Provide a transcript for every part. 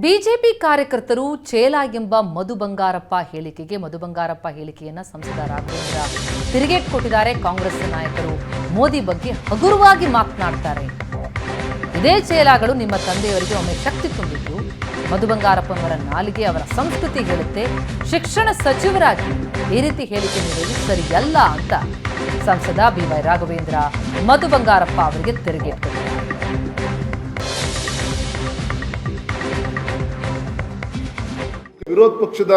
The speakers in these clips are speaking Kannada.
ಬಿಜೆಪಿ ಕಾರ್ಯಕರ್ತರು ಚೇಲ ಎಂಬ ಮಧು ಬಂಗಾರಪ್ಪ ಹೇಳಿಕೆಯನ್ನು ಸಂಸದ ರಾಘವೇಂದ್ರ ತಿರುಗೇಟು ಕೊಟ್ಟಿದ್ದಾರೆ. ಕಾಂಗ್ರೆಸ್ ನಾಯಕರು ಮೋದಿ ಬಗ್ಗೆ ಹಗುರವಾಗಿ ಮಾತನಾಡ್ತಾರೆ. ಇದೇ ಚೇಲಾಗಳು ನಿಮ್ಮ ತಂದೆಯವರಿಗೆ ಒಮ್ಮೆ ಶಕ್ತಿ ತುಂಬಿದ್ದು, ಮಧು ಬಂಗಾರಪ್ಪನವರ ನಾಲಿಗೆ ಅವರ ಸಂಸ್ಕೃತಿ ಹೇಳುತ್ತೆ. ಶಿಕ್ಷಣ ಸಚಿವರಾಗಿ ಈ ರೀತಿ ಹೇಳಿಕೆ ನೀಡುವುದು ಸರಿಯಲ್ಲ ಅಂತ ಸಂಸದ ಬಿವೈ ರಾಘವೇಂದ್ರ ಮಧು ಬಂಗಾರಪ್ಪ ಅವರಿಗೆ ತಿರುಗೇಟು ಕೊಟ್ಟಿದ್ದಾರೆ. ವಿರೋಧ ಪಕ್ಷದ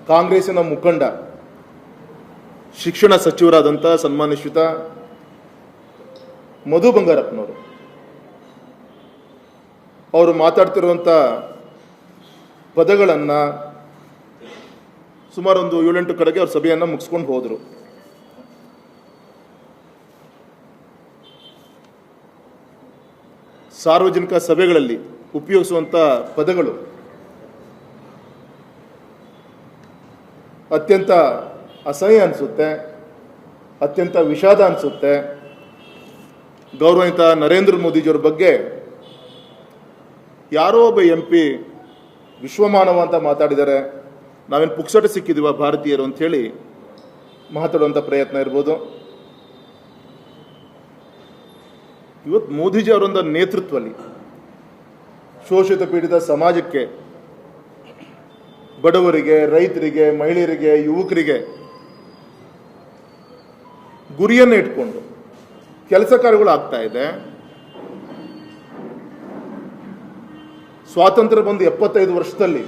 ಕಾಂಗ್ರೆಸ್ಸಿನ ಮುಖಂಡ ಶಿಕ್ಷಣ ಸಚಿವರಾದಂಥ ಸನ್ಮಾನಿತ ಮಧು ಬಂಗಾರಪ್ಪನವರು ಅವರು ಮಾತಾಡ್ತಿರುವಂಥ ಪದಗಳನ್ನು ಸುಮಾರು ಒಂದು 7-8 ಕಡೆಗೆ ಅವ್ರ ಸಭೆಯನ್ನು ಮುಗಿಸ್ಕೊಂಡು ಹೋದರು. ಸಾರ್ವಜನಿಕ ಸಭೆಗಳಲ್ಲಿ ಉಪಯೋಗಿಸುವಂಥ ಪದಗಳು ಅತ್ಯಂತ ಅಸಹ್ಯ ಅನಿಸುತ್ತೆ, ಅತ್ಯಂತ ವಿಷಾದ ಅನಿಸುತ್ತೆ. ಗೌರವಾನ್ವಿತ ನರೇಂದ್ರ ಮೋದಿಜಿಯವ್ರ ಬಗ್ಗೆ ಯಾರೋ ಒಬ್ಬ MP ವಿಶ್ವಮಾನವ ಅಂತ ಮಾತಾಡಿದ್ದಾರೆ. ನಾವೇನು ಪುಕ್ಸಟ ಸಿಕ್ಕಿದೀವ ಭಾರತೀಯರು ಅಂಥೇಳಿ ಮಾತಾಡುವಂಥ ಪ್ರಯತ್ನ ಇರ್ಬೋದು. ಇವತ್ತು ಮೋದಿಜಿ ಅವರೊಂದು ನೇತೃತ್ವದಲ್ಲಿ ಶೋಷಿತ ಪೀಡಿತ ಸಮಾಜಕ್ಕೆ, ಬಡವರಿಗೆ, ರೈತರಿಗೆ, ಮಹಿಳೆಯರಿಗೆ, ಯುವಕರಿಗೆ ಗುರಿಯನ್ನು ಇಟ್ಕೊಂಡು ಕೆಲಸ ಕಾರ್ಯಗಳು ಆಗ್ತಾ ಇದೆ. ಸ್ವಾತಂತ್ರ್ಯ ಬಂದು 75 ವರ್ಷದಲ್ಲಿ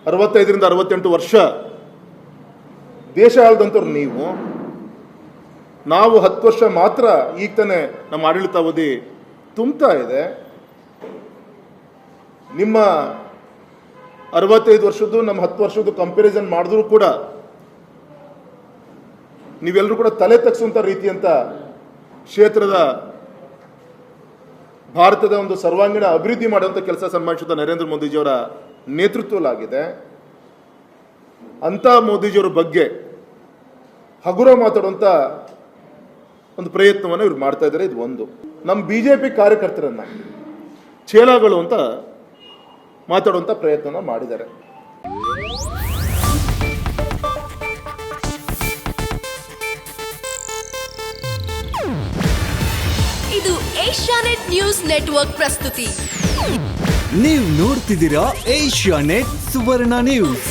65ರಿಂದ 68 ವರ್ಷ ದೇಶ ಆಳ್ದಂಥವ್ರು ನೀವು. ನಾವು 10 ವರ್ಷ ಮಾತ್ರ ಈಗ ತಾನೇ ನಮ್ಮ ಆಡಳಿತಾವಧಿ ತುಂಬ್ತಾ ಇದೆ. ನಿಮ್ಮ 65 ವರ್ಷದ್ದು ನಮ್ಮ 10 ವರ್ಷದ್ದು ಕಂಪ್ಯಾರಿಸನ್ ಮಾಡಿದ್ರು ಕೂಡ ನೀವೆಲ್ಲರೂ ಕೂಡ ತಲೆ ತಗ್ಸುವಂಥ ರೀತಿಯಂತ ಕ್ಷೇತ್ರದ ಭಾರತದ ಒಂದು ಸರ್ವಾಂಗೀಣ ಅಭಿವೃದ್ಧಿ ಮಾಡುವಂಥ ಕೆಲಸ ಸನ್ಮಾನಿಸಿದ ನರೇಂದ್ರ ಮೋದಿಜಿಯವರ ನೇತೃತ್ವದಲ್ಲಾಗಿದೆ. ಅಂಥ ಮೋದಿಜಿಯವರ ಬಗ್ಗೆ ಹಗುರ ಮಾತಾಡುವಂಥ ಒಂದು ಪ್ರಯತ್ನವನ್ನು ಇವ್ರು ಮಾಡ್ತಾ ಇದ್ದಾರೆ. ಇದು ಒಂದು. ನಮ್ಮ BJP ಕಾರ್ಯಕರ್ತರನ್ನ ಚೇಲಾಗಳು ಅಂತ ಮಾತಾಡುವಂಥ ಪ್ರಯತ್ನ ಮಾಡಿದ್ದಾರೆ. ಇದು ಏಷ್ಯಾನೆಟ್ ನ್ಯೂಸ್ ನೆಟ್ವರ್ಕ್ ಪ್ರಸ್ತುತಿ. ನೀವು ನೋಡ್ತಿದ್ದೀರಾ ಏಷ್ಯಾನೆಟ್ ಸುವರ್ಣ ನ್ಯೂಸ್.